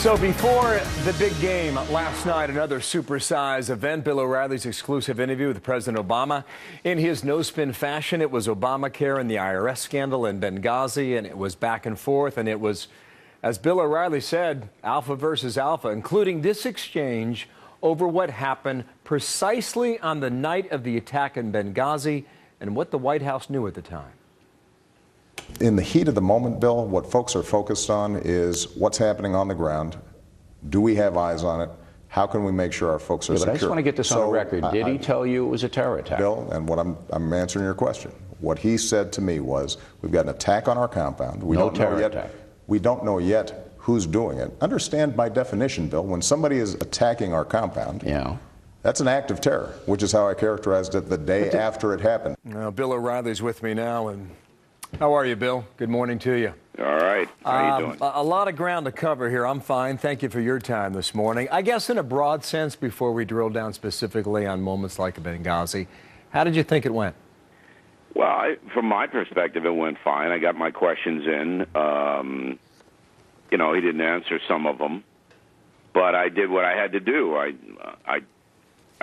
So before the big game last night, another supersized event, Bill O'Reilly's exclusive interview with President Obama. In his no-spin fashion, it was Obamacare and the IRS scandal in Benghazi, and it was back and forth, and it was, as Bill O'Reilly said, alpha versus alpha, including this exchange over what happened precisely on the night of the attack in Benghazi and what the White House knew at the time. In the heat of the moment, Bill, what folks are focused on is what's happening on the ground. Do we have eyes on it? How can we make sure our folks are secure? But I just want to get this on the record. Did he tell you it was a terror attack? Bill, and what I'm answering your question. What he said to me was, we've got an attack on our compound. We don't know yet. We don't know yet who's doing it. Understand, by definition, Bill, when somebody is attacking our compound, that's an act of terror, which is how I characterized it the day after it happened. Bill O'Reilly's with me now, and how are you, Bill? Good morning to you. All right. How you doing? A lot of ground to cover here. I'm fine. Thank you for your time this morning. I guess in a broad sense, before we drill down specifically on moments like Benghazi, how did you think it went? Well, from my perspective, it went fine. I got my questions in. He didn't answer some of them, but I did what I had to do. I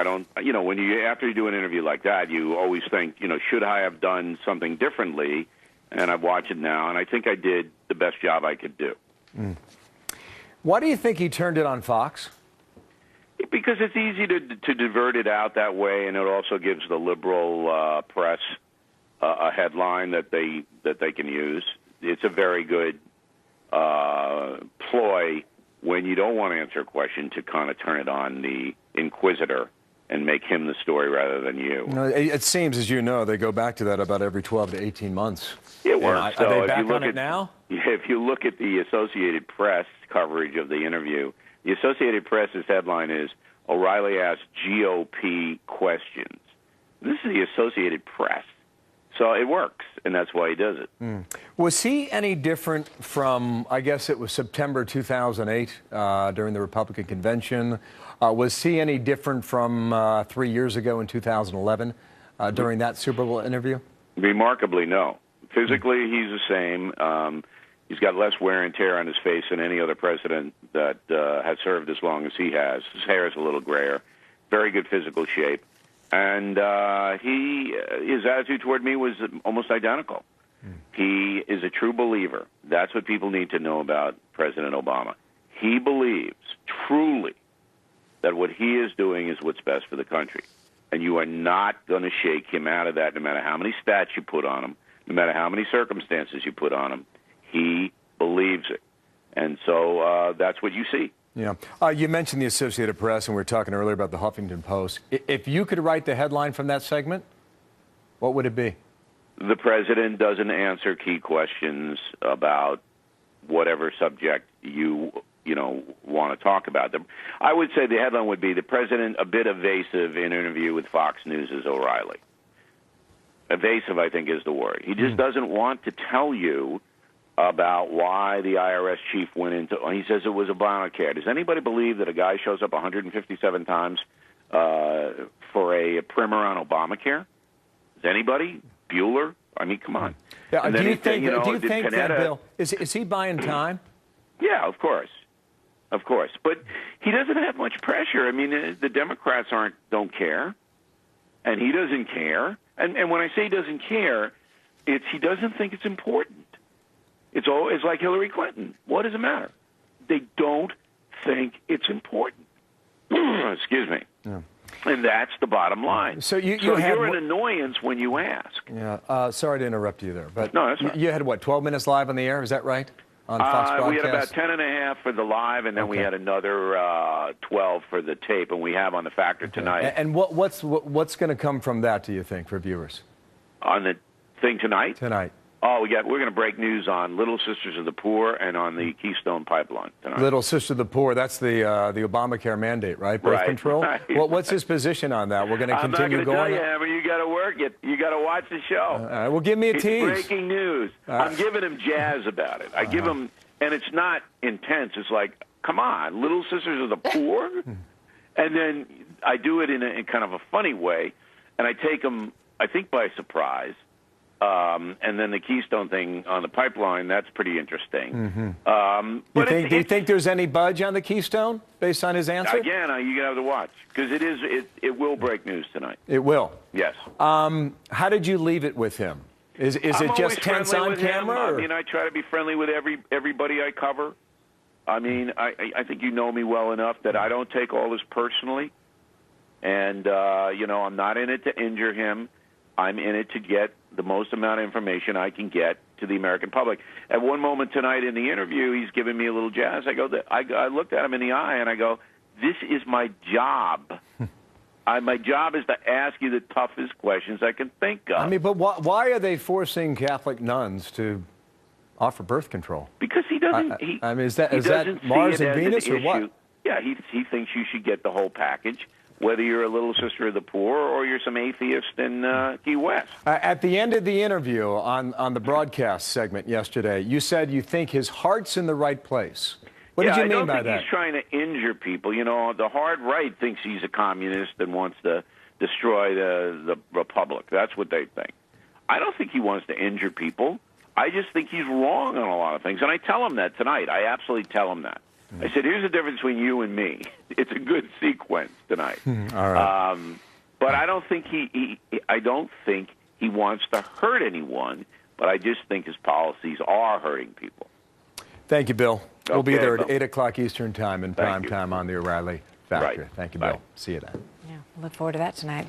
don't, when after you do an interview like that, you always think, should I have done something differently? And I've watched it now, and I think I did the best job I could do. Why do you think he turned it on Fox? Because it's easy to divert it out that way, and it also gives the liberal press a headline that they can use. It's a very good ploy when you don't want to answer a question to kind of turn it on the inquisitor and make him the story rather than you. It seems, as you know, they go back to that about every 12 to 18 months. It works. Are they back on it now? If you look at the Associated Press coverage of the interview, the Associated Press's headline is, O'Reilly asked GOP questions. This is the Associated Press. So it works, and that's why he does it. Was he any different from, I guess it was September 2008 during the Republican convention? Was he any different from 3 years ago in 2011 during that Super Bowl interview? Remarkably, no. Physically, he's the same. He's got less wear and tear on his face than any other president that has served as long as he has. His hair is a little grayer. Very good physical shape. And his attitude toward me was almost identical. He is a true believer. That's what people need to know about President Obama. He believes truly that what he is doing is what's best for the country. And you are not going to shake him out of that, no matter how many stats you put on him, no matter how many circumstances you put on him. He believes it. And so that's what you see. Yeah. You mentioned the Associated Press, and we were talking earlier about the Huffington Post. If you could write the headline from that segment, what would it be? The president doesn't answer key questions about whatever subject you want to talk about. I would say the headline would be, the president a bit evasive in interview with Fox News' O'Reilly. Evasive, I think, is the word. He just doesn't want to tell you about why the IRS chief went into. He says it was Obamacare. Does anybody believe that a guy shows up 157 times for a primer on Obamacare? Does anybody? Bueller? I mean, come on. Yeah, do you think that, Bill, is he buying time? Yeah, of course. Of course. But he doesn't have much pressure. I mean, the Democrats don't care, and he doesn't care. And when I say he doesn't care, it's he doesn't think it's important. It's like Hillary Clinton. What does it matter? They don't think it's important. Excuse me. Yeah. And that's the bottom line. So you're an annoyance when you ask. Yeah. Sorry to interrupt you there, but no, that's right. You had, 12 minutes live on the air? Is that right? On Fox Broadcast? We had about 10 and a half for the live, and then we had another 12 for the tape, and we have on the Factor tonight. And what's going to come from that, do you think, for viewers? On the thing tonight? Tonight. Oh, we're going to break news on Little Sisters of the Poor and on the Keystone Pipeline tonight. Little Sisters of the Poor, that's the Obamacare mandate, right? Birth control? Right. What's his position on that? We're going to continue going? I'm not going to tell you, Hammer. You got to work it. You got to watch the show. All right, well, give me a tease. Breaking news. I'm giving him jazz about it. I give him, and it's not intense. It's like, come on, Little Sisters of the Poor? And then I do it in kind of a funny way, and I take them, I think, by surprise. And then the Keystone thing on the pipeline, that's pretty interesting. Do you think there's any budge on the Keystone based on his answer? Again, you're going to have to watch, because it will break news tonight. It will? Yes. How did you leave it with him? Is it just tense on camera? I mean, I try to be friendly with everybody I cover. I mean, I think you know me well enough that I don't take all this personally. And, I'm not in it to injure him. I'm in it to get the most amount of information I can get to the American public. At one moment tonight in the interview, he's giving me a little jazz. I looked at him in the eye, and I go, this is my job. My job is to ask you the toughest questions I can think of. I mean, but why are they forcing Catholic nuns to offer birth control? Because he doesn't. I mean, is that Mars and Venus or what? Yeah, he thinks you should get the whole package, whether you're a little sister of the poor or you're some atheist in Key West. At the end of the interview on the broadcast segment yesterday, you said you think his heart's in the right place. What did you mean by that? I don't think he's trying to injure people. You know, the hard right thinks he's a communist and wants to destroy the republic. That's what they think. I don't think he wants to injure people. I just think he's wrong on a lot of things. And I tell him that tonight. I absolutely tell him that. I said, here's the difference between you and me. It's a good sequence tonight. All right. But I don't think he wants to hurt anyone, but I just think his policies are hurting people. Thank you, Bill. We'll be there at Bill. 8 o'clock Eastern Time in prime time on the O'Reilly Factor. Right. Thank you, Bye. Bill. See you then. Yeah, look forward to that tonight.